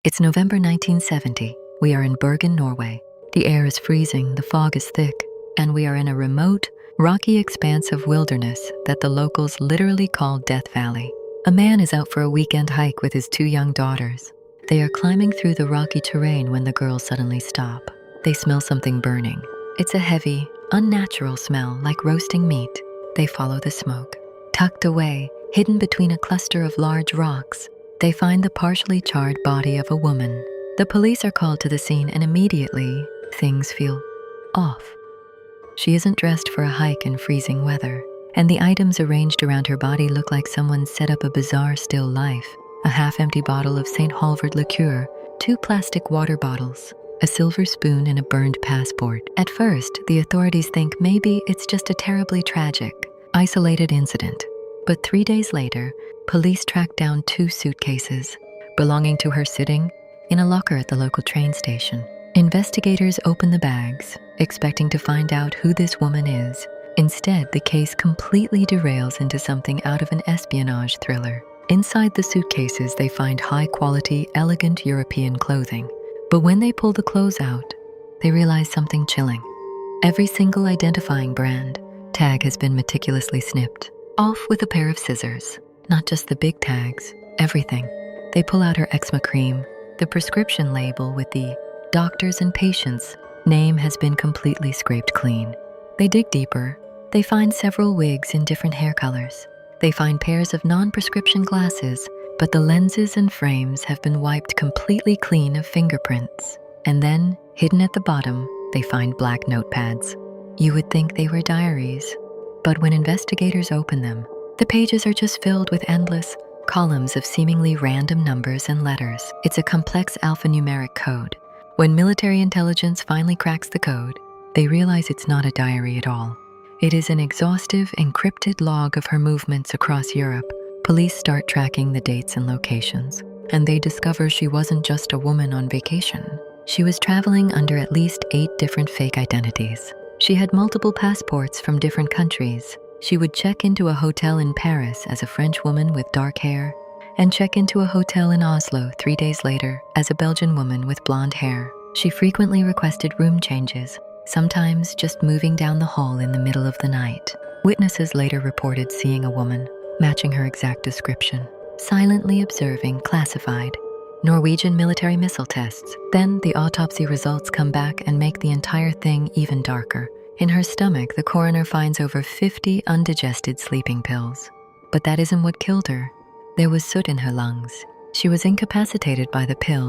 It's November 1970. We are in Bergen, Norway. The air is freezing, the fog is thick, and we are in a remote, rocky expanse of wilderness that the locals literally call Death Valley. A man is out for a weekend hike with his two young daughters. They are climbing through the rocky terrain when the girls suddenly stop. They smell something burning. It's a heavy, unnatural smell like roasting meat. They follow the smoke. Tucked away, hidden between a cluster of large rocks, they find the partially charred body of a woman. The police are called to the scene, and immediately, things feel off. She isn't dressed for a hike in freezing weather, and the items arranged around her body look like someone set up a bizarre still life. A half-empty bottle of St. Halvard liqueur, 2 plastic water bottles, a silver spoon, and a burned passport. At first, the authorities think maybe it's just a terribly tragic, isolated incident. But 3 days later, police track down 2 suitcases belonging to her sitting in a locker at the local train station. Investigators open the bags, expecting to find out who this woman is. Instead, the case completely derails into something out of an espionage thriller. Inside the suitcases, they find high-quality, elegant European clothing. But when they pull the clothes out, they realize something chilling. Every single identifying brand tag has been meticulously snipped off with a pair of scissors. Not just the big tags, everything. They pull out her eczema cream. The prescription label with the doctors and patients name has been completely scraped clean. They dig deeper. They find several wigs in different hair colors. They find pairs of non-prescription glasses, but the lenses and frames have been wiped completely clean of fingerprints. And then, hidden at the bottom, they find black notepads. You would think they were diaries, but when investigators open them, the pages are just filled with endless columns of seemingly random numbers and letters. It's a complex alphanumeric code. When military intelligence finally cracks the code, they realize it's not a diary at all. It is an exhaustive, encrypted log of her movements across Europe. Police start tracking the dates and locations, and they discover she wasn't just a woman on vacation. She was traveling under at least 8 different fake identities. She had multiple passports from different countries. She would check into a hotel in Paris as a French woman with dark hair, and check into a hotel in Oslo 3 days later as a Belgian woman with blonde hair. She frequently requested room changes, sometimes just moving down the hall in the middle of the night. Witnesses later reported seeing a woman, matching her exact description, silently observing classified Norwegian military missile tests. Then the autopsy results come back and make the entire thing even darker. In her stomach, the coroner finds over 50 undigested sleeping pills. But that isn't what killed her. There was soot in her lungs. She was incapacitated by the pills,